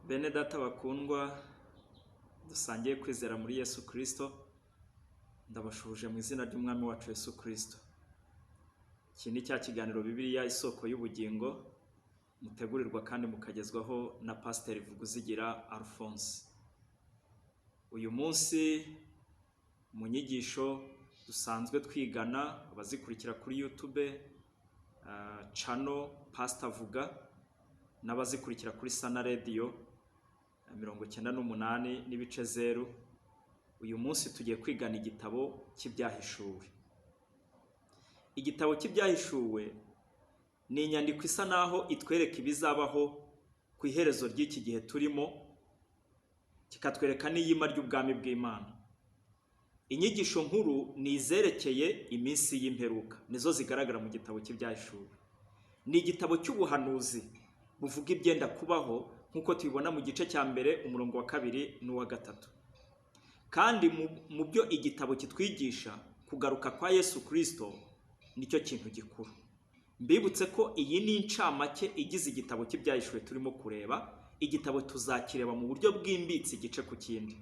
Bene data bakundwa, dusangiye kwizera muri Yesu Kristo, ndabashuje mu izina ry'umwami wacu Yesu Kristo. Iki ni cya kiganiro Bibiliya isoko y'ubugingo, mutegurirwa kandi mukagezwaho na Pasiteri Vuguzigira Alphonse. Uyu munsi mu nyigisho dusanzwe twigana, abazikurikira kuri YouTube channel Pastor Vuga, n'abazikurikira kuri Sana Radio 98 n'ibice 0. Uyu munsi tugiye kwigana igitabo cy'ibyahishuwe. Igitabo cy'ibyahishuwe ni inyandiko isa naho itwereka ibizabaho ku iherezo ry'iki gihe turimo, kikatwereka n'iyima ry'ubwami bw'Imana. Inyigisho nkuru ni izerekeye iminsi y'imperuka, nizo zigaragara mu gitabo cy'ibyahishuwe. Ni igitabo cy'ubuhanuzi buvuga ibyenda kubaho, nkuko tubibona mu gice cya mbere umurongo wa 2 n'uwa 3. Kandi mu byo igitabo kitwigisha, kugaruka kwa Yesu Kristo nicyo kintu gikuru. Mbibutse ko iyi ni incamake igize igitabo cy'ibyahishuwe turimo kureba. Igitabo tuzakireba mu buryo bwimbitse igice ku kindi.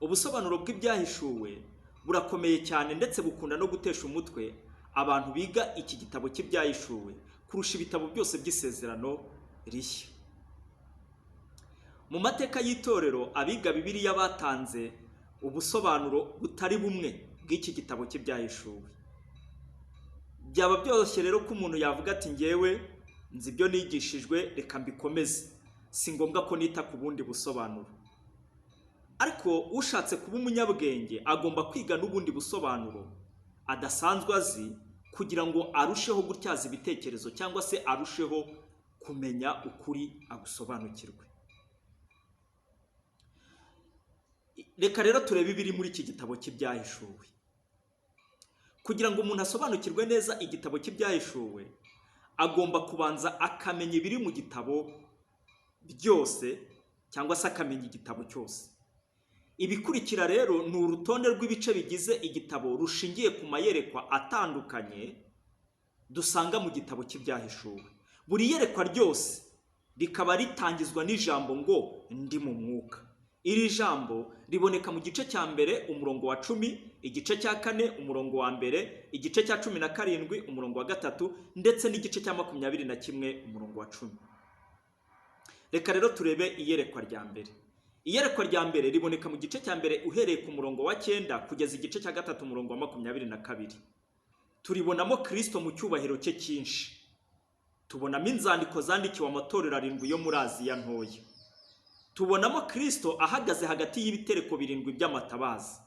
Ubusobanuro bw'ibyahishuwe burakomeye cyane, ndetse bukunda no gutesha umutwe abantu biga iki gitabo cy'ibyahishuwe kurusha ibitabo byose by'isezerano rishya. Mu mateka y'itorero, abiga Bibiliya batanze ubusobanuro butari bumwe bw'iki gitabo cy'ibyahishuwe. Byaba byoroshye rero ko umuntu yavuga ati ngewe nzi ibyo nigishijwe, reka mbikomeze, si ngombwa ko nita ku bundi busobanuro. Ariko ushatse kuba umunyabwenge agomba kwiga n'ubundi busobanuro adasanzwe azi, kugira ngo arusheho gutyaza ibitekerezo cyangwa se arusheho kumenya ukuri agusobanukirwe. Reka rero turebe ibiri muri iki gitabo cy'ibyahishuwe. Kugira ngo umuntu asobanukirwe neza igitabo cy'ibyahishuwe, agomba kubanza akamenya ibiri mu gitabo byose, cyangwa se akamenya igitabo cyose. Ibikurikira rero ni urutonde rw'ibice bigize igitabo rushingiye ku mayerekwa atandukanye dusanga mu gitabo cy'ibyahishuwe. Buri yerekwa ryose rikaba ritangizwa n'ijambo ngo ndi mu mwuka. Iri jambo riboneka mu gice cya mbere umurongo wa 10, igice cya 4 umurongo wa 1, igice cya 17 umurongo wa 3, ndetse n'igice cya 21 umurongo wa 10. Reka rero turebe iyerekwa rya mbere. Iyerekwa rya mbere riboneka mu gice cya mbere uhereye ku murongo wa 9 kugeza igice cya 3 umurongo wa 22. Turibonamo Kristo mu cyubahiro cye cyinshi. Tubonamo inzandiko zandikiwe amatorero 7 yo muri Aziya ntoya. Tubonamo Kristo ahagaze hagati y'ibitereko 7 by'amatabaza,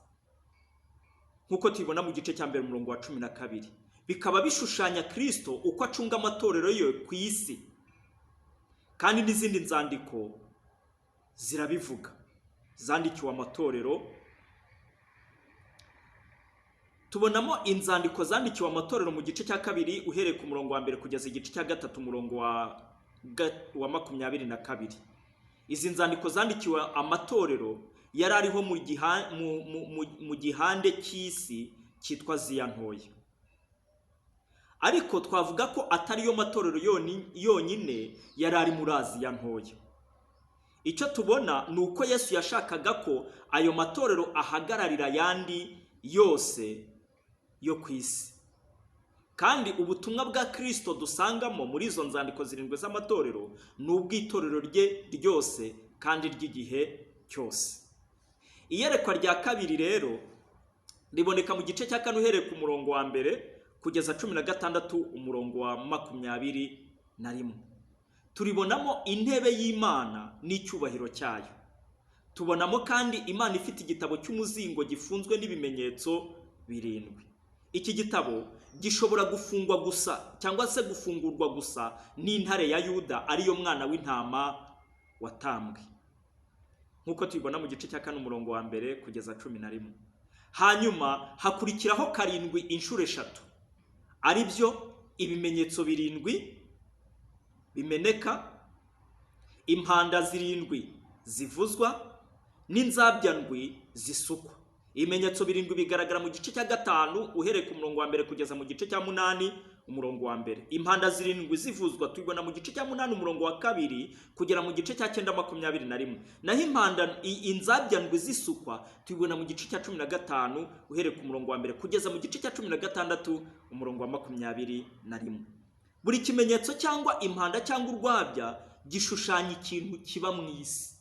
nkuko tubibona mu gice cya mbere umurongo wa 12. Bikaba bishushanya Kristo uko acunga amatorero yo ku isi, kandi n'izindi nzandiko zirabivuga, zandikiwe amatorero. Tubonamo inzandiko zandikiwe amatorero mu gice cya 2 uhereye ku murongo wa 1 kugeza igice cya 3 umurongo wa 22. Izi nzandiko zandikiwe amatorero yari ariho mu gihande cy'isi cyitwa Aziya ntoya. Ariko twavuga ko atari yo matorero yonyine yari ari muri Aziya ntoya. Icyo tubona ni uko Yesu yashakaga ko ayo matorero ahagararira yandi yose yo ku isi. Kandi ubutumwa bwa Kristo dusangamo muri izo nzandiko 7 z'amatorero ni ubw'itorero rye ryose kandi ry'igihe cyose. Iyerekwa rya kabiri rero riboneka mu gice cya 4 uhereye ku murongo wa 1 kugeza 16 umurongo wa 21. Turibonamo intebe y'Imana n'icyubahiro cyayo. Tubonamo kandi Imana ifite igitabo cy'umuzingo gifunzwe n'ibimenyetso 7. Iki gitabo gishobora gufungwa gusa cyangwa se gufungurwa gusa n'intare ya Yuda, ariyo mwana w'intama watambwe, nkuko tubibona mu gice cya 4 umurongo wa 1 kugeza 11. Hanyuma hakurikiraho 7 inshuro 3, ari byo ibimenyetso 7 bimeneka, impanda 7 zivuzwa, n'inzabya 7 zisukwa. Ibimenyetso 7 bigaragara mu gice cya 5 uhereye ku murongo wa 1 kugeza mu gice cya 8 umurongo wa mbere. Impanda zirindwi zivuzwa tubibona mu gice cya 8 umurongo wa 2 kugera mu gice cya 9:21. Naho impanda inzabya ndwi zisukwa tubibona mu gice cya 15 uhereye ku murongo wa mbere kugeza mu gice cya 16 umurongo wa 21. Buri kimenyetso cyangwa impanda cyangwa urwabya gishushanya ikintu kiba mu isi.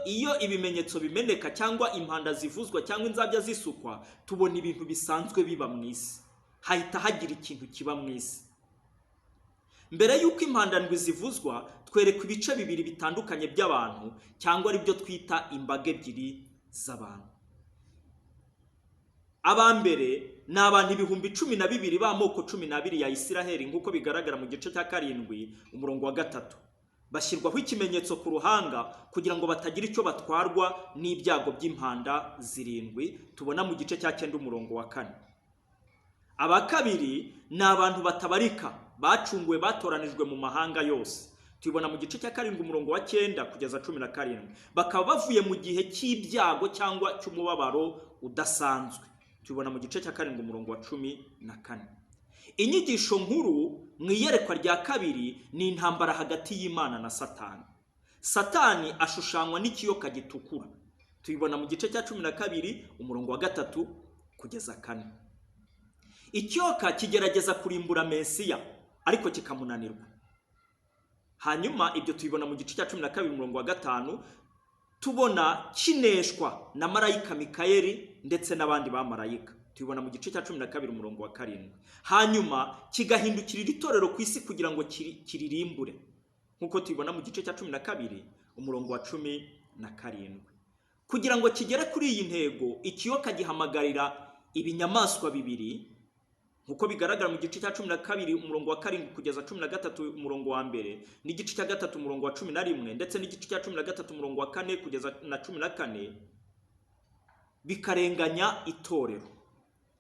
Iyo ibimenyetso bimeneka cyangwa impanda zivuzwa cyangwa inzabya zisukwa, tubona ibintu bisanzwe biba mu isi, hahita hagira ikintu kiba mu isi. Mbere y'uko impanda ndwi zivuzwa, twereka ibice bibiri bitandukanye by'abantu cyangwa ari byo twita imbaga ebyiri z'abantu. Abambere ni abantu 12,000 b'amoko 12 ya Isiraheli nk'uko bigaragara mu gice cya 7 umurongo wa 3. Bashyirwaho ikimenyetso ku ruhanga kugira ngo batagira icyo batwarwa n'ibyago by'impanda zirindwi tubona mu gice cya 9 umurongo wa 4. Aba kabiri ni abantu batabarika bacunguwe batoranijwe mu mahanga yose tubona mu gice cya 7 umurongo wa 9 kugeza 17. Bakaba bavuye mu gihe cy'ibyago cyangwa cy'umubabaro udasanzwe tubona mu gice cya 7 umurongo wa 14. Inyigisho nkuru mu iyerekwa rya kabiri ni intambara hagati y'Imana na Satani. Satani ashushanywa n'ikiyoka gitukura tubibona mu gice cya 12 umurongo wa 3 kugeza 4. Ikiyoka kigerageza kurimbura Mesiya ariko kikamunanirwa. Hanyuma ibyo tubibona mu gice cya 12 umurongo wa 5, tubona kineshwa na marayika Mikayeli ndetse n'abandi ba marayika tubibona mu gice cya 12 umurongo wa 7. Hanyuma kigahindukirira itorero ku isi kugira ngo kiririmbure nkuko tubibona mu gice cya 12 umurongo wa 17. Kugira ngo kigere kuri iyi ntego, ikiyoka gihamagarira ibinyamaswa bibiri nkuko bigaragara mu gice cya 12 umurongo wa 7 kugeza 13 umurongo wa mbere, n'igice cya 3 umurongo wa 11 ndetse n'igice cya 13 umurongo wa 4 kugeza na 14, bikarenganya itorero.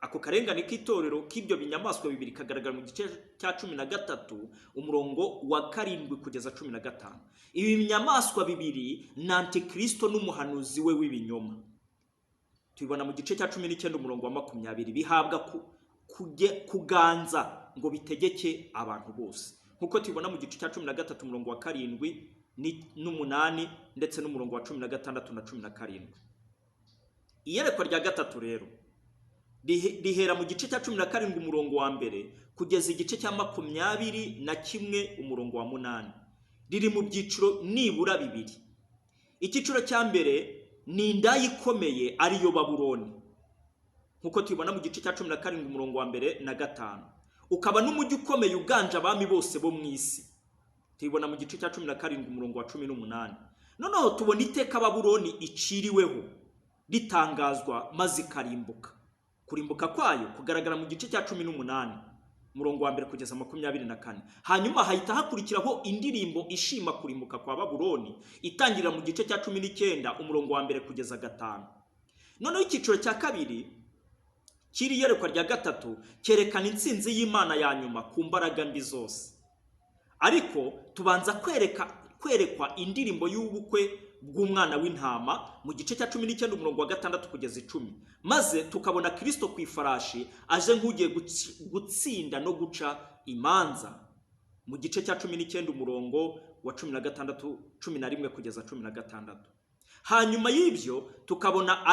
Ako karengane k'itorero k'ibyo binyamaswa bibiri kagaragara mu gice cya 13 umurongo wa 7 kugeza 15. Ibi binyamaswa bibiri ni Antikristo n'umuhanuzi we w'ibinyoma tubibona mu gice cya 19 umurongo wa 20. Bihabwa kuganza ngo bitegeke abantu bose nkuko tubibona mu gice cya 13 umurongo wa 7 n'8 ndetse n'umurongo wa 16 na 17. Iyerekwa rya gatatu rero rihera mu gice cya 17 umurongo wa mbere kugeza igice cya 21 umurongo wa 8. Riri mu byiciro nibura bibiri. Icyiciro cya mbere ni indaya ikomeye ariyo Babuloni nkuko tubibona mu gice cya 17 umurongo wa mbere na 5. Ukaba n'umujyi ukomeye uganje abami bose bo mu isi tubibona mu gice cya 17 umurongo wa 18. Noneho tubona iteka Babuloni iciriweho ritangazwa maze ikarimbuka. Kurimbuka kwayo kugaragara mu gice cya 18 umurongo wa mbere kugeza 24. Hanyuma hahita hakurikiraho indirimbo ishima kurimbuka kwa Babuloni itangirira mu gice cya 19 umurongo wa mbere kugeza 5. Noneho icyiciro cya kabiri kiri yerekwa rya gatatu cyerekana intsinzi y'Imana ya nyuma ku mbaraga mbi zose. Ariko tubanza kwerekwa indirimbo y'ubukwe bw'umwana w'intama mu gice cya 19 umurongo wa 6 kugeza 10. Maze tukabona Kristo ku ifarashi aje nk'ugiye gutsinda no guca imanza mu gice cya 19 umurongo wa 16 11 kugeza 16. Hanyuma y'ibyo tukabona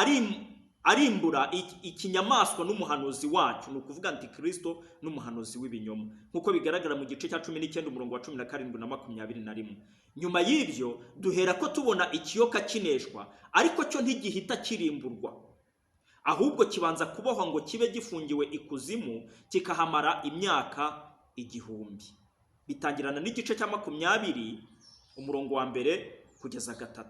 arimbura ikinyamaswa n'umuhanuzi wacu, ni ukuvuga Antikristo n'umuhanuzi w'ibinyoma nkuko bigaragara mu gice cya 19 umurongo wa 17 na 21. Nyuma y'ibyo duhera ko tubona ikiyoka kineshwa, ariko cyo ntigihita kirimburwa, ahubwo kibanza kubohwa ngo kibe gifungiwe ikuzimu kikahamara imyaka 1000. Bitangirana n'igice cya 20 umurongo wa mbere kugeza 3.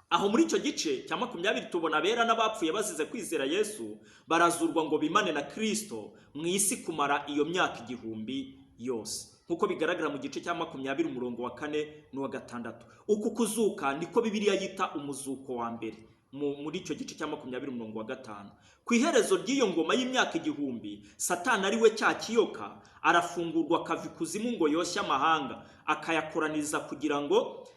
Aho muri icyo gice cya 20 tubona abera n'abapfuye bazize kwizera Yesu barazurwa ngo bimane na Kristo mu isi kumara iyo myaka 1000 yose nkuko bigaragara mu gice cya 20 umurongo wa 4 n'uwa 6. Uku kuzuka niko Bibiliya yita umuzuko wa mbere muri icyo gice cya 20 umurongo wa 5. Ku iherezo ry'iyo ngoma y'imyaka 1000 Satani ari we cya kiyoka arafungurwa akava ikuzimu ngo yoshye amahanga akayakoraniza kugira ngo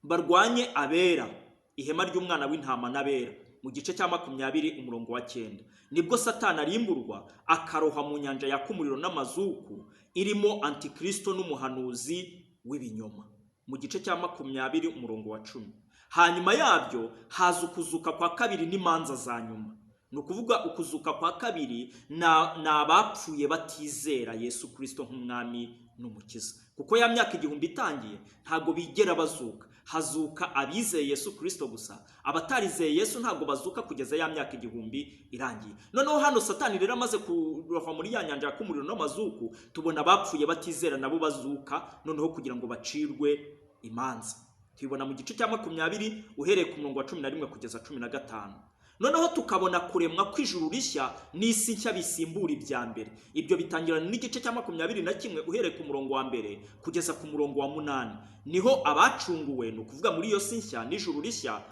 barwanye abera, ihema ry'umwana w'intama n'abera. mu gice cya 20 umurongo wa 9, nibwo Satani arimburwa akaroha mu nyanja yaka umuriro n'amazuku irimo antikristo n'umuhanuzi w'ibinyoma, mu gice cya 20 umurongo wa 10. Hanyuma yabyo haza ukuzuka kwa kabiri n'imanza za nyuma. Ni ukuvuga ukuzuka kwa kabiri na abapfuye batizera Yesu Kristo nk'umwami n'umukiza, kuko ya myaka igihumbi itangiye ntago bigera bazuka. Hazuka abizeye Yesu Kristo gusa, abatarizeye Yesu ntago bazuka kugeza ya myaka igihumbi irangiye. Noneho hano Satani rero amaze kuroha muri ya nyanja yaka umuriro n'amazuku, tubona abapfuye batizera nabo bazuka, noneho kugira ngo bacirwe imanza. Tubibona mu gice cya 20 uhereye ku murongo wa 11 kugeza 15. Noneho tukabona kuremwa kw'ijuru rishya n'isi nshya bisimbura ibya mbere. Ibyo bitangirana n'igice cya 21 uhereye ku murongo wa 1 kugeza ku murongo wa 8. Niho abacunguwe, ni ukuvuga muri iyo si nshya n'ijuru rishya,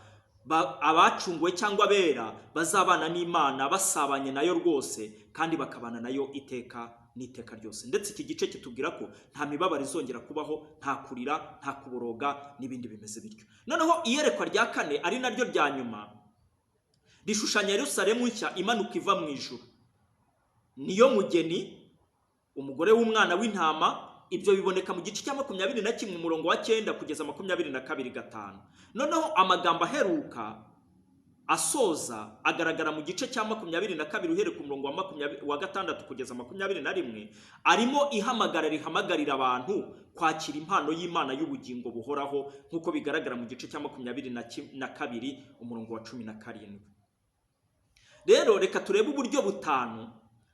abacunguwe cyangwa abera bazabana n'Imana basabanye nayo rwose, kandi bakabana nayo iteka n'iteka ryose. Ndetse iki gice kitubwira ko nta mibabaro izongera kubaho, nta kurira, nta kuboroga n'ibindi bimeze bityo. Noneho iyerekwa rya 4 ari naryo rya nyuma rishushanya Yerusalemu nshya imanuka iva mu ijuru. Niyo mugeni, umugore w'umwana w'intama. Ibyo biboneka mu gice cya 21 umurongo wa 9 kugeza 22:5. Noneho amagambo aheruka asoza agaragara mu gice cya 22 uhereye ku murongo wa 6 kugeza 21, arimo rihamagarira abantu kwakira impano y'Imana y'ubugingo buhoraho, nk'uko bigaragara mu gice cya 22 umurongo wa 17. Rero reka turebe uburyo butanu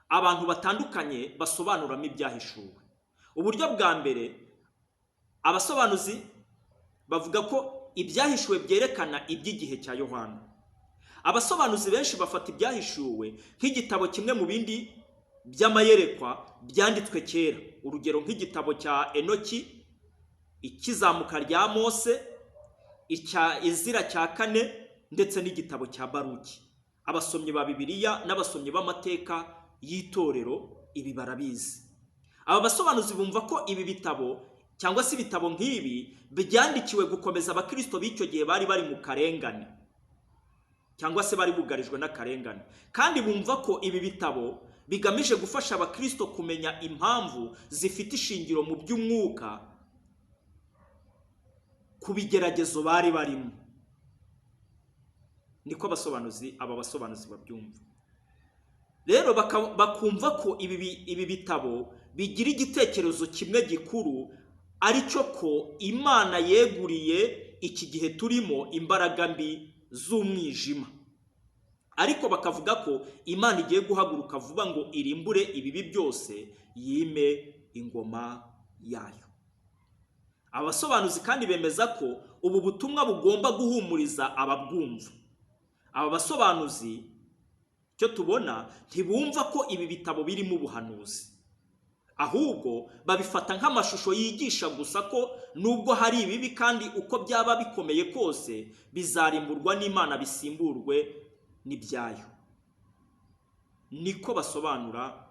abantu batandukanye basobanuramo ibyahishuwe. Uburyo bwa mbere, abasobanuzi bavuga ko ibyahishuwe byerekana iby'igihe cya Yohana. Abasobanuzi benshi bafata ibyahishuwe nk'igitabo kimwe mu bindi by'amayerekwa byanditswe kera, urugero nk'igitabo cya Enoki, ikizamuka rya Mose, icya Ezira cya 4, ndetse n'igitabo cya Baruki. Abasomyi ba Bibiliya n'abasomyi b'amateka y'itorero ibi barabizi. Aba basobanuzi bumva ko ibi bitabo cyangwa se ibitabo nk'ibi byandikiwe gukomeza abakristo b'icyo gihe bari mu karengane, cyangwa se bari bugarijwe n'akarengane, kandi bumva ko ibi bitabo bigamije gufasha abakristo kumenya impamvu zifite ishingiro mu by'umwuka ku bigeragezo bari barimo. Niko aba basobanuzi babyumva. Rero bakumva ko ibi bitabo bigira igitekerezo kimwe gikuru, ari cyo ko Imana yeguriye iki gihe turimo imbaraga mbi z'umwijima, ariko bakavuga ko Imana igiye guhaguruka vuba ngo irimbure ibibi byose, yime ingoma yayo. Abasobanuzi kandi bemeza ko ubu butumwa bugomba guhumuriza ababwumva. Aba basobanuzi cyo tubona ntibumva ko ibi bitabo birimo ubuhanuzi, ahubwo babifata nk'amashusho yigisha gusa ko nubwo hari ibibi kandi uko byaba bikomeye kose bizarimburwa n'Imana bisimburwe n'ibyayo. Niko basobanura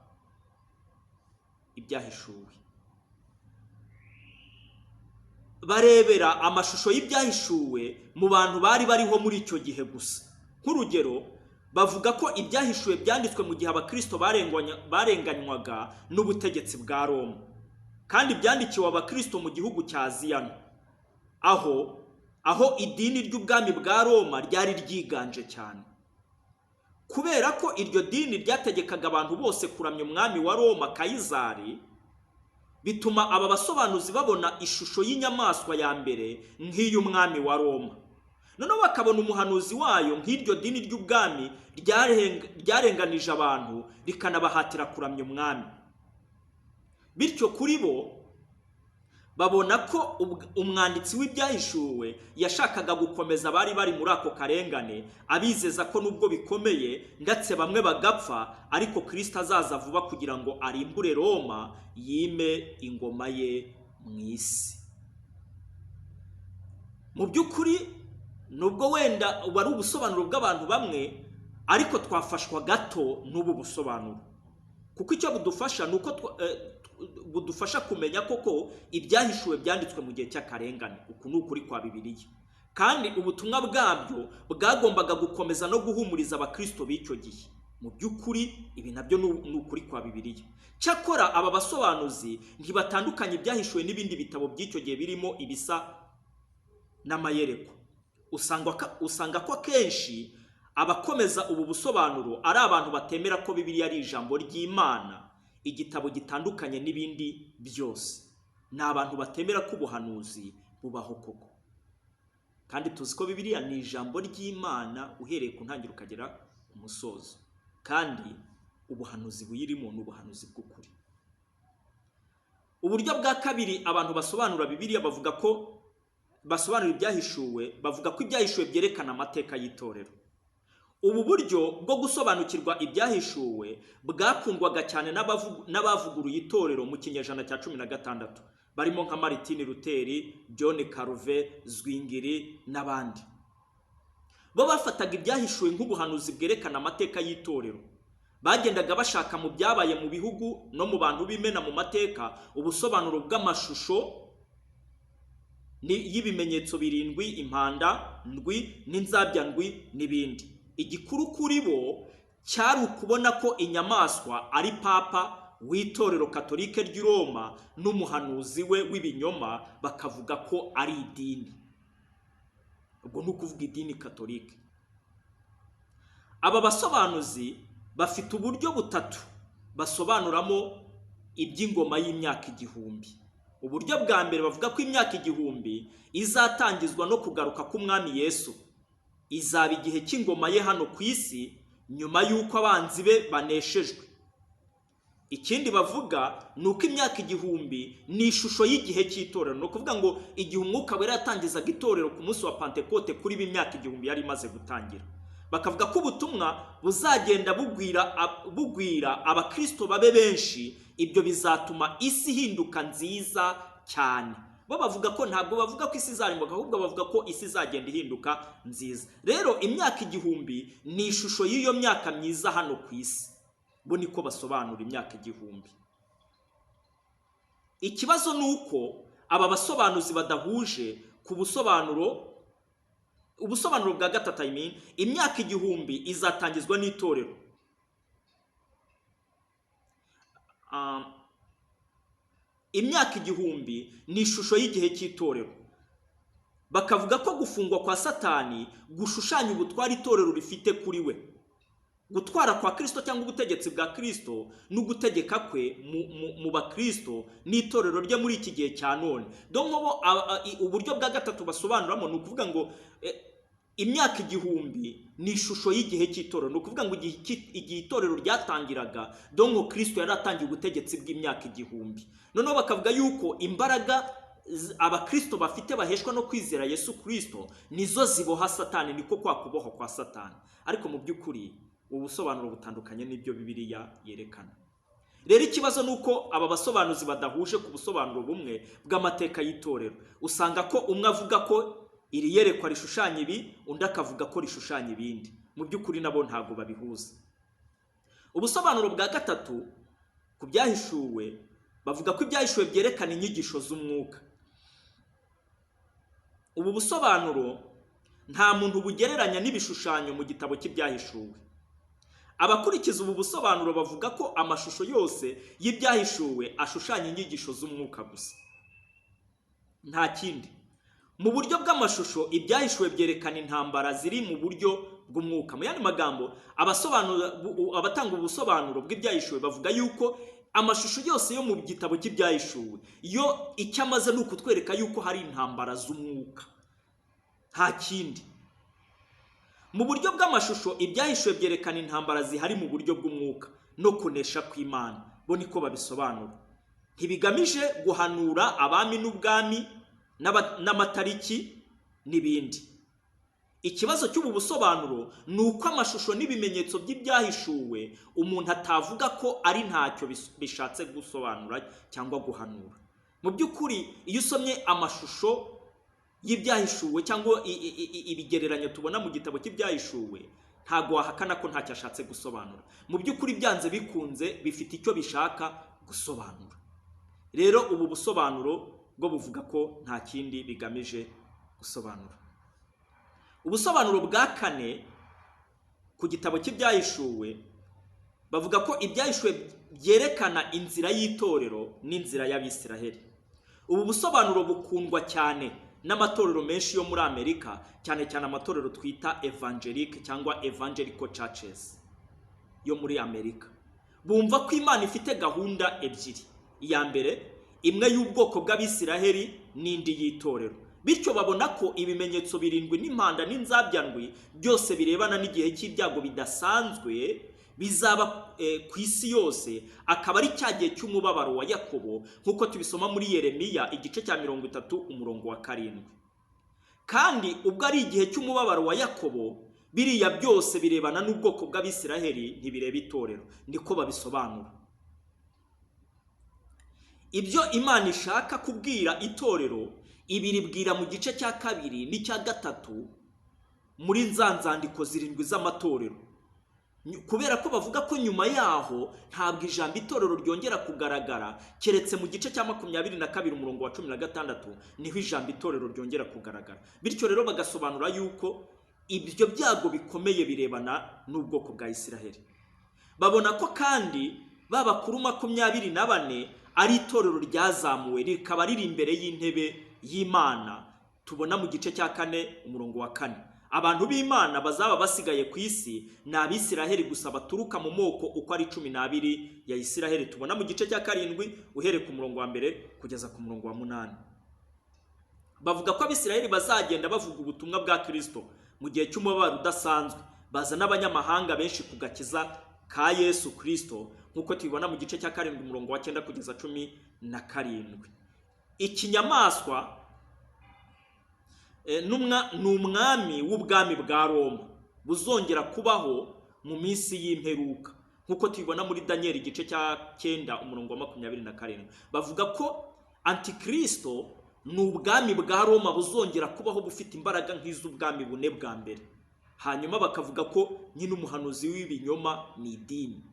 ibyahishuwe. Barebera amashusho y'ibyahishuwe mu bantu bari bariho muri icyo gihe gusa. Nk'urugero, bavuga ko ibyahishuwe byanditswe mu gihe abakristo barenganywaga n'ubutegetsi bwa Roma, kandi byandikiwe abakristo mu gihugu cya Aziya, aho idini ry'ubwami bwa Roma ryari ryiganje cyane. Kubera ko iryo dini ryategekaga abantu bose kuramya umwami wa Roma Kayizari, bituma aba basobanuzi babona ishusho y'inyamaswa ya mbere nk'iy'umwami wa Roma. Noneho bakabona umuhanuzi wayo nk'iryo dini ry'ubwami ryarenganije abantu rikanabahatira kuramya umwami. Bityo kuri bo babona ko umwanditsi w'ibyahishuwe yashakaga gukomeza abari bari muri ako karengane, abizeza ko nubwo bikomeye ndetse bamwe bagapfa, ariko Kristo azaza vuba kugira ngo arimbure Roma, yime ingoma ye mu isi. Mu by'ukuri nubwo wenda wari ubusobanuro bw'abantu bamwe, ariko twafashwa gato n'ubu busobanuro, kuko icyo budufasha nuko budufasha kumenya koko ibyahishuwe byanditswe mu gihe cy'akarengane. Uku ni ukuri kwa Bibiliya, kandi ubutumwa bwabyo bwagombaga gukomeza no guhumuriza abakristo b'icyo gihe. Mu by'ukuri ibi nabyo ni ukuri kwa Bibiliya. Cyakora aba basobanuzi ntibatandukanye ibyahishuwe n'ibindi bitabo by'icyo gihe birimo ibisa n'amayerekwa. Usanga ko akenshi abakomeza ubu busobanuro ari abantu batemera ko Bibiliya ari ijambo ry'Imana, igitabo gitandukanye n'ibindi byose. Ni abantu batemera ko ubuhanuzi bubaho koko. Kandi tuzi ko Bibiliya ni ijambo ry'Imana uhereye ku ntangiriro ukagera ku musozo. Kandi ubuhanuzi buyirimo ni ubuhanuzi bw'ukuri. Uburyo bwa kabiri abantu basobanura Bibiliya bavuga ko basobanura ibyahishuwe, bavuga ko ibyahishuwe byerekana amateka y'itorero. Ubu buryo bwo gusobanukirwa ibyahishuwe bwakundwaga cyane n'abavuguruye itorero mu kinyejana cya 16, barimo nka Martin Luther, John Calvin, Zwingli n'abandi. Bo bafataga ibyahishuwe nk'ubuhanuzi bwerekana amateka y'itorero. Bagendaga bashaka mu byabaye mu bihugu no mu bantu b'imena mu mateka ubusobanuro bw'amashusho y'ibimenyetso birindwi, impanda ndwi n'inzabya ndwi n'ibindi. Igikuru kuri bo cyari ukubona ko inyamaswa ari papa w'itorero katolike ry'i Roma n'umuhanuzi we w'ibinyoma, bakavuga ko ari idini. Ubwo ni ukuvuga idini katolike. Aba basobanuzi bafite uburyo butatu basobanuramo iby'ingoma y'imyaka igihumbi. Uburyo bwa mbere bavuga ko imyaka igihumbi izatangizwa no kugaruka k'umwami Yesu. Izaba igihe cy'ingoma ye hano ku isi nyuma y'uko abanzi be baneshejwe. Ikindi bavuga ni uko imyaka igihumbi ni ishusho y'igihe cy'itorero. Ni ukuvuga ngo igihe umwuka wera yatangizaga itorero ku munsi wa Pentekote, kuri imyaka igihumbi yari imaze gutangira. Bakavuga ko ubutumwa buzagenda bugwira abakristo babe benshi. Ibyo bizatuma isi ihinduka nziza cyane. Bo bavuga ko ntabwo bavuga ko isi izarimbuka, ahubwo bavuga ko isi izagenda ihinduka nziza. Rero imyaka igihumbi ni ishusho y'iyo myaka myiza hano ku isi. Bo niko basobanura imyaka igihumbi. Ikibazo ni uko aba basobanuzi badahuje ku ubusobanuro bwa gatatu. Imyaka igihumbi izatangizwa n'itorero. Imyaka igihumbi ni ishusho y'igihe cy'itorero. Bakavuga ko gufungwa kwa Satani gushushanya ubutware itorero rifite kuri we. Gutwara kwa Kristo cyangwa ubutegetsi bwa Kristo n'ugutegeka kwe mu bakristo n'itorero rye muri iki gihe cya none. Donko uburyo bwa gatatu basobanuramo ni ukuvuga ngo imyaka igihumbi ni ishusho y'igihe cy'itorero. Ni ukuvuga ngo igihe itorero ryatangiraga, donko Kristo yari atangiye ubutegetsi bw'imyaka igihumbi. Noneho bakavuga yuko imbaraga abakristo bafite baheshwa no kwizera Yesu Kristo nizo ziboha Satani, niko kwa kuboho kwa Satani. Ariko mu by'ukuri ubusobanuro butandukanye n'ibyo Bibiliya yerekana. Rero ikibazo ni uko aba basobanuzi badahuje ku busobanuro bumwe bw'amateka y'itorero. Usanga ko umwe avuga ko iri yerekwa rishushanya ibi, undi akavuga ko rishushanya ibindi. Mu by'ukuri nabo ntabwo babihuza. Ubusobanuro bwa gatatu ku byahishuwe bavuga ko ibyahishuwe byerekana inyigisho z'umwuka. Ubu busobanuro nta muntu bugereranya n'ibishushanyo mu gitabo cy'ibyahishuwe. Abakurikiza ubu busobanuro bavuga ko amashusho yose y'ibyahishuwe ashushanya inyigisho z'umwuka gusa, nta kindi. Mu buryo bw'amashusho ibyahishuwe byerekana intambara ziri mu buryo bw'umwuka. Mu yandi magambo, abatanga ubusobanuro bw'ibyahishuwe bavuga yuko amashusho yose yo mu gitabo cy'ibyahishuwe yo icyo amaze ni ukutwereka yuko hari intambara z'umwuka, nta kindi. Mu buryo bw'amashusho ibyahishuwe byerekana intambara zihari mu buryo bw'umwuka no kunesha kw'Imana. Bo niko babisobanura. Ntibigamije guhanura abami n'ubwami n'amatariki n'ibindi. Ikibazo cy'ubu busobanuro ni uko amashusho n'ibimenyetso by'ibyahishuwe umuntu atavuga ko ari ntacyo bishatse gusobanura cyangwa guhanura. Mu by'ukuri iyo usomye amashusho y'ibyahishuwe cyangwa ibigereranyo tubona mu gitabo cy'ibyahishuwe, ntago wahakana ko ntacyo ashatse gusobanura. Mu by'ukuri byanze bikunze bifite icyo bishaka gusobanura. Rero ubu busobanuro bwo buvuga ko nta kindi bigamije gusobanura. Ubusobanuro bwa kane ku gitabo cy'ibyahishuwe bavuga ko ibyahishuwe byerekana inzira y'itorero n'inzira y'Abisiraheli. Ubu busobanuro bukundwa cyane n'amatorero menshi yo muri Amerika, cyane cyane amatorero twita evangelique cyangwa evangelical churches yo muri Amerika. Bumva ko Imana ifite gahunda ebyiri, iya mbere imwe y'ubwoko bw'Abisiraheli n'indi y'itorero. Bityo babona ko ibimenyetso birindwi n'impanda n'inzabyandwi byose birebana n'igihe cy'ibyago bidasanzwe bizaba ku isi yose, akaba ari cya gihe cy'umubabaro wa Yakobo nk'uko tubisoma muri Yeremiya igice cya 30 umurongo wa 7. Kandi ubwo ari igihe cy'umubabaro wa Yakobo, biriya byose birebana n'ubwoko bw'Abisiraheli ntibireba itorero, niko babisobanura. Ibyo Imana ishaka kubwira itorero ibiribwira mu gice cya 2 n'icya 3 muri nzandiko zirindwi z'amatorero, kubera ko bavuga ko nyuma yaho ntabwo ijambo itorero ryongera kugaragara, keretse mu gice cya 22 umurongo wa 16 niho ijambo itorero ryongera kugaragara. Bityo rero bagasobanura yuko ibyo byago bikomeye birebana n'ubwoko bwa Isiraheli. Babona ko kandi babakuru 24 ari itorero ryazamuwe rikaba riri imbere y'intebe y'Imana, tubona mu gice cya 4 umurongo wa 4. Abantu b'Imana bazaba basigaye ku isi ni Abisiraheli gusa baturuka mu moko uko ari 12 ya Isiraheli, tubona mu gice cya 7 uhereye ku murongo wa 1 kugeza ku murongo wa 8. Bavuga ko Abisiraheli bazagenda bavuga ubutumwa bwa Kristo mu gihe cy'umubabaro udasanzwe, baza n'abanyamahanga benshi ku gakiza ka Yesu Kristo nk'uko tubibona mu gice cya 7 umurongo wa 9 kugeza 17. Ikinyamaswa n'umwami w'ubwami bwa Roma buzongera kubaho mu minsi y'imperuka nk'uko tubibona muri Daniel igice cya 9 umurongo wa 27. Bavuga ko Antikristo ni ubwami bwa Roma buzongera kubaho bufite imbaraga nk'iz'ubwami bune bwa mbere. Hanyuma bakavuga ko nyine umuhanuzi w'ibinyoma ni idini.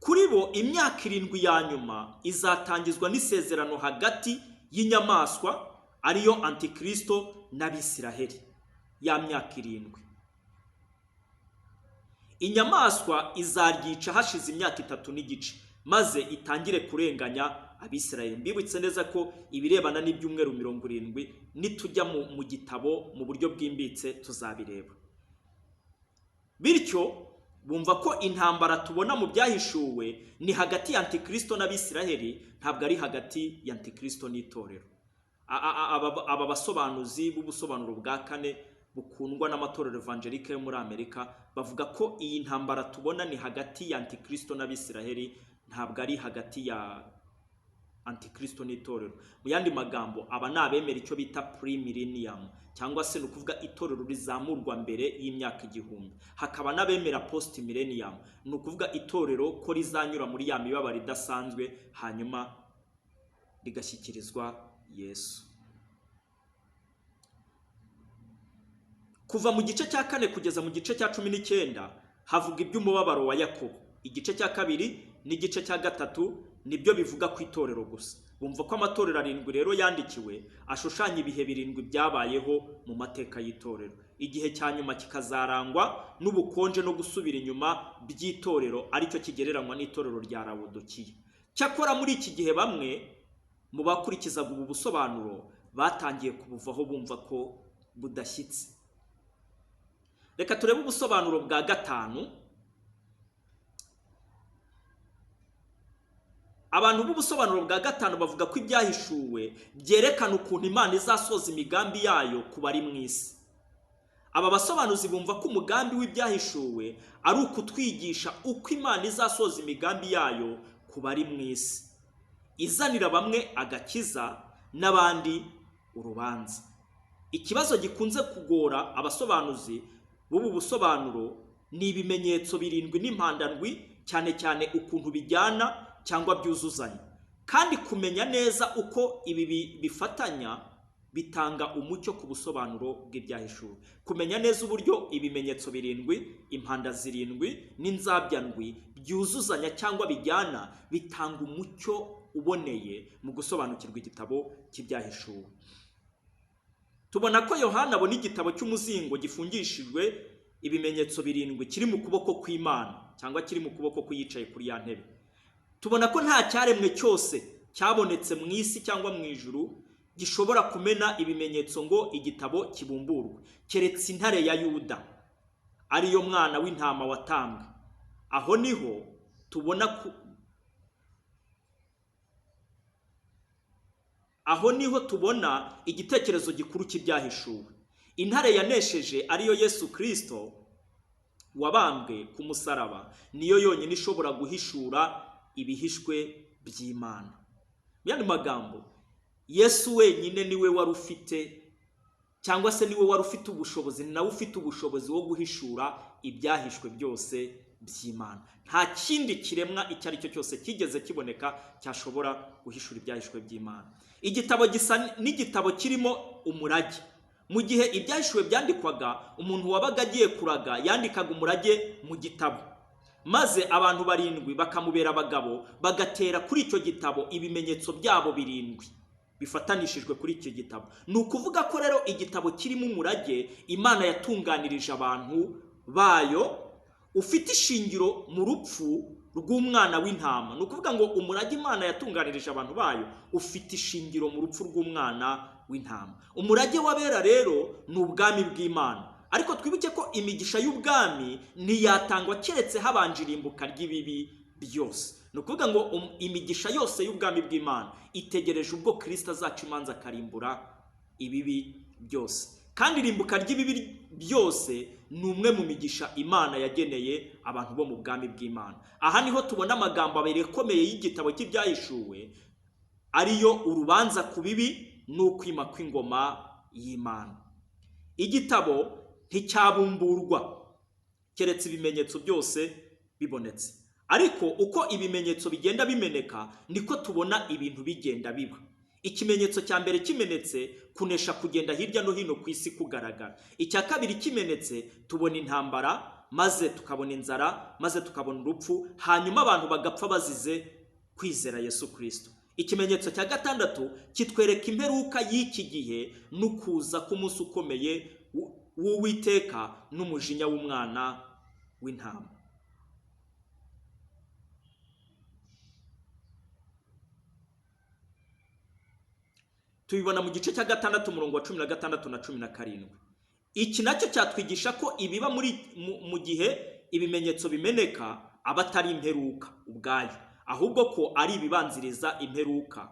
Kuri bo imyaka 7 ya nyuma izatangizwa n'isezerano hagati y'inyamaswa ariyo Antikristo n'Abisiraheli, ya myaka 7. Inyamaswa izaryica hashize imyaka 3 n'igice maze itangire kurenganya Abisiraheli. Mbibutse neza ko ibirebana n'ibyumweru 70 nitujya mu gitabo mu buryo bwimbitse tuzabireba. Bityo bumva ko intambara tubona mu byahishuwe ni hagati ya Antikristo n'Abisiraheli, ntabwo ari hagati ya Antikristo n'itorero. Aba basobanuzi b'ubusobanuro bwa kane bukundwa n'amatorero evangelique yo muri Amerika bavuga ko iyi ntambara tubona ni hagati ya Antikristo n'Abisiraheli, ntabwo ari hagati ya Antikristo n'itorero. Mu yandi magambo, aba ni abemera icyo bita pre-millennium, cyangwa se nukuvuga itorero rizamurwa mbere y'imyaka 1000. Hakaba n'abemera post-millennium, nukuvuga itorero ko rizanyura muri ya mibabaro idasanzwe hanyuma rigashyikirizwa Yesu. Kuva mu gice cya 4 kugeza mu gice cya 19 havuga iby'umubabaro wa Yakobo. Igice cya 2 n'igice cya 3 nibyo bivuga ku itorero gusa. Bumva ko amatorero 7 rero yandikiwe ashushanya ibihe 7 byabayeho mu mateka y'itorero. Igihe cya nyuma kikazarangwa n'ubukonje no gusubira inyuma by'itorero, aricyo kigereranywa n'itorero rya Laodikiya. Cyakora muri iki gihe bamwe mu bakurikizaga ubu busobanuro batangiye kubuvaho bumva ko budashyitse. Reka turebe ubusobanuro bwa 5. Abantu b'ubusobanuro bwa 5 bavuga ko ibyahishuwe byerekana ukuntu Imana izasoza imigambi yayo ku bari mu isi. Aba basobanuzi bumva ko umugambi w'ibyahishuwe ari ukutwigisha uko Imana izasoza imigambi yayo ku bari mu isi, izanira bamwe agakiza n'abandi urubanza. Ikibazo gikunze kugora abasobanuzi b'ubu busobanuro ni ibimenyetso 7 n'impandandwi, cyane cyane ukuntu bijyana cyangwa byuzuzanya, kandi kumenya neza uko ibi bifatanya bitanga umucyo ku busobanuro bw'ibyahishuwe. Kumenya neza uburyo ibimenyetso 7, impanda 7 n'inzabyandwi byuzuzanya cyangwa bijyana bitanga umucyo uboneye mu gusobanukirwa igitabo cy'ibyahishuwe. tubona ko Yohana abona igitabo cy'umuzingo gifungishijwe ibimenyetso 7 kiri mu kuboko kw'Imana cyangwa kiri mu kuboko kuyicaye kuri ya ntebe. Tubona ko nta cyaremwe cyose cyabonetse mu isi cyangwa mu ijuru gishobora kumena ibimenyetso ngo igitabo kibumburwe, keretse intare ya Yuda ariyo mwana w'intama watambwe. Aho niho tubona igitekerezo gikuru cy'ibyahishuwe. Intare yanesheje ariyo Yesu Kristo wabambwe ku musaraba niyo yonyine ishobora guhishura ibihishwe by'Imana. Yandi magambo, Yesu wenyine niwe wari ufite cyangwa se niwe wari ufite ubushobozi, nawe ufite ubushobozi wo guhishura ibyahishwe byose by'Imana. Nta kindi kiremwa icyo ari cyo cyose kigeze kiboneka cyashobora guhishura ibyahishwe by'Imana. Igitabo gisa n'igitabo kirimo umurage. Mu gihe ibyahishwe byandikwaga, umuntu wabaga agiye kuraga yandikaga umurage mu gitabo, maze abantu 7 bakamubera abagabo bagatera kuri icyo gitabo ibimenyetso byabo 7 bifatanishijwe kuri icyo gitabo. Ni ukuvuga ko rero igitabo kirimo umurage Imana yatunganirije abantu bayo ufite ishingiro mu rupfu rw'umwana w'intama. Ni ukuvuga ngo umurage Imana yatunganirije abantu bayo ufite ishingiro mu rupfu rw'umwana w'intama. Umurage w'abera rero ni ubwami bw'Imana, ariko twibuke ko imigisha y'ubwami ntiyatangwa keretse habanje irimbuka ry'ibibi byose. Ni ukuvuga ngo imigisha yose y'ubwami bw'Imana itegereje ubwo Kristo azaca imanza akarimbura ibibi byose, kandi irimbuka ry'ibibi byose ni umwe mu migisha Imana yageneye abantu bo mu bwami bw'Imana. Aha niho tubona amagambo abiri akomeye y'igitabo cy'ibyahishuwe, ariyo urubanza ku bibi n'ukwima kw'ingoma y'Imana. Igitabo nticyabumburwa keretse ibimenyetso byose bibonetse, ariko uko ibimenyetso bigenda bimeneka niko tubona ibintu bigenda biba. Ikimenyetso cya mbere kimenetse, kunesha kugenda hirya no hino ku isi kugaragara. Icya kabiri kimenetse, tubona intambara, maze tukabona inzara, maze tukabona urupfu, hanyuma abantu bagapfa bazize kwizera Yesu Kristo. Ikimenyetso cya gatandatu kitwereka imperuka y'iki gihe n'ukuza k'umunsi ukomeye w'Uwiteka n'umujinya w'umwana w'intama. Tubibona mu gice cya 6 umurongo wa 16 na 17. Iki nacyo cyatwigisha ko ibiba mu gihe ibimenyetso bimeneka aba atari imperuka ubwayo, ahubwo ko ari ibibanziriza imperuka.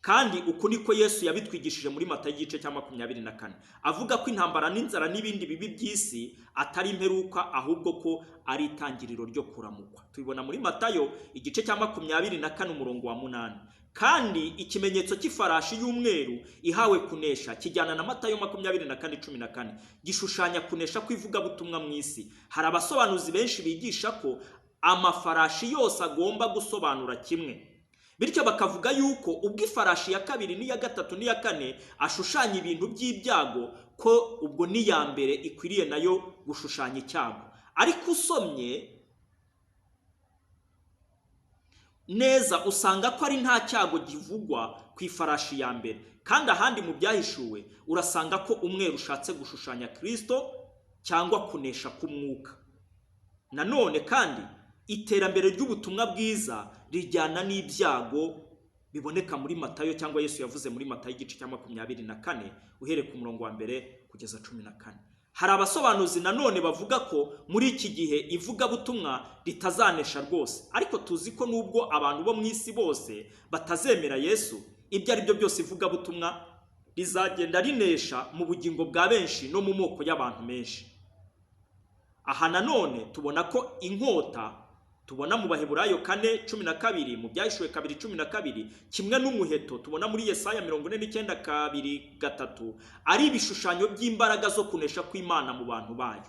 Kandi uku niko Yesu yabitwigishije muri Matayo igice cya 24, avuga ko intambara n'inzara n'ibindi bibi by'isi atari imperuka, ahubwo ko ari itangiriro ryo kuramukwa. Tubibona muri Matayo igice cya 24 umurongo wa 8. Kandi ikimenyetso cy'ifarashi y'umweru ihawe kunesha kijyana na Matayo 24:14 gishushanya kunesha kwivuga butumwa mu isi. Hari abasobanuzi benshi bigisha ko amafarashi yose agomba gusobanura kimwe, bityo bakavuga yuko ubwo ifarashi ya 2 n'iya 3 n'iya 4 ashushanya ibintu by'ibyago, ko ubwo n'iya mbere ikwiriye nayo gushushanya icyago. Ariko usomye neza usanga ko ari nta cyago givugwa ku ifarashi ya mbere, kandi ahandi mu byahishuwe urasanga ko umweru ushatse gushushanya Kristo cyangwa kunesha k'umwuka. Nanone kandi iterambere ry'ubutumwa bwiza rijyana n'ibyago biboneka muri Matayo, cyangwa Yesu yavuze muri Matayo igice cya 24 uhereye ku murongo wa 1 kugeza 14. Hari abasobanuzi nanone bavuga ko muri iki gihe ivuga butumwa ritazanesha rwose, ariko tuzi ko nubwo abantu bo mu isi bose batazemera Yesu, ibyo ari byo byose ivuga butumwa rizagenda rinesha mu bugingo bwa benshi no mu moko y'abantu menshi. Aha nanone tubona ko inkota tubona mu Baheburayo 4:12, mu Byahishuwe 2:12, kimwe n'umuheto tubona muri Yesaya 49:2-3 ari ibishushanyo by'imbaraga zo kunesha kw'Imana mu bantu bayo.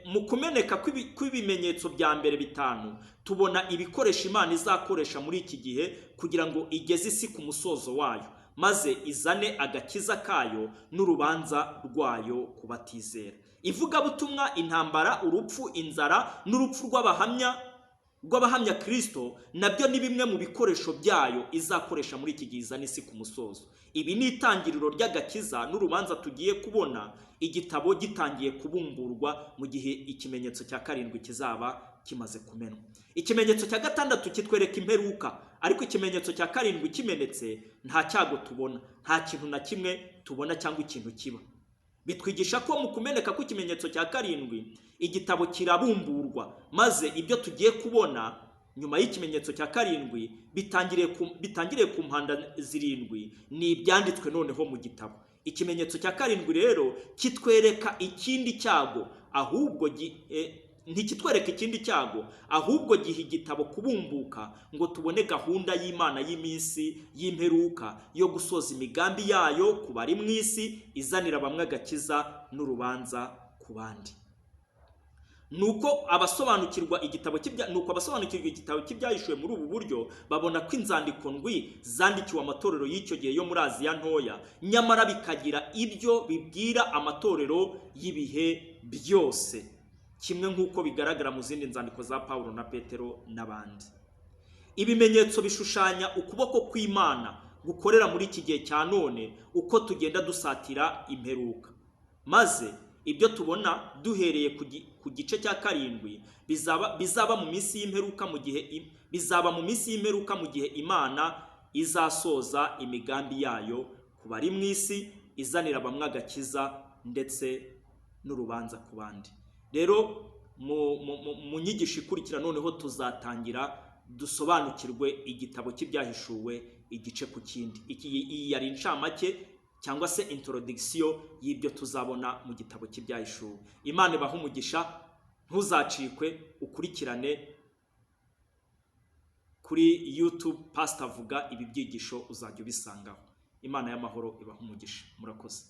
Mu kumeneka kw'ibimenyetso bya mbere 5 tubona ibikoresha Imana izakoresha muri iki gihe kugira ngo igeze isi ku musozo wayo, maze izane agakiza kayo n'urubanza rwayo kubatizera. Ivuga butumwa, intambara, urupfu, inzara n'urupfu rw'abahamya rw'abahamya Kristo nabyo ni bimwe mu bikoresho byayo izakoresha muri iki gihe izana isi ku musozo. Ibi ni itangiriro ry'agakiza n'urubanza tugiye kubona igitabo gitangiye kubumburwa mu gihe ikimenyetso cya karindwi kizaba kimaze kumenwa. Ikimenyetso cya gatandatu kitwereka imperuka, ariko ikimenyetso cya karindwi kimenetse nta cyago tubona, nta kintu na kimwe tubona cyangwa ikintu kiba. Bitwigisha ko mu kumeneka kw'ikimenyetso cya karindwi igitabo kirabumburwa, maze ibyo tugiye kubona nyuma y'ikimenyetso cya karindwi bitangiriye ku mpanda zirindwi ni ibyanditswe noneho mu gitabo. Ikimenyetso cya karindwi rero kitwereka ikindi cyago, ahubwo ntikitwereka ikindi cyago, ahubwo giha igitabo kubumbuka ngo tubone gahunda y'Imana y'iminsi y'imperuka yo gusoza imigambi yayo ku bari mu isi, izanira bamwe agakiza n'urubanza ku bandi. Nuko abasobanukirwa igitabo cy'ibyahishuwe muri ubu buryo babona ko inzandiko ndwi zandikiwe amatorero y'icyo gihe yo muri Aziya ntoya, nyamara bikagira ibyo bibwira amatorero y'ibihe byose, kimwe nk'uko bigaragara mu zindi nzandiko za Pawulo na Petero n'abandi. Ibimenyetso bishushanya ukuboko kw'Imana gukorera muri iki gihe cya none uko tugenda dusatira imperuka, maze ibyo tubona duhereye ku gice cya karindwi bizaba mu minsi y'imperuka mu gihe Imana izasoza imigambi yayo ku bari mu isi, izanira bamwe agakiza ndetse n'urubanza ku bandi. Rero mu nyigisho ikurikira noneho tuzatangira dusobanukirwe igitabo cy'ibyahishuwe igice ku kindi. Iyi yari incamake cyangwa se introduction y'ibyo tuzabona mu gitabo cy'ibyahishuwe. Imana ibaha umugisha, ntuzacikwe, ukurikirane kuri YouTube Pastor Vuga ibi byigisho uzajya ubisangaho. Imana y'amahoro ibaha umugisha. Murakoze.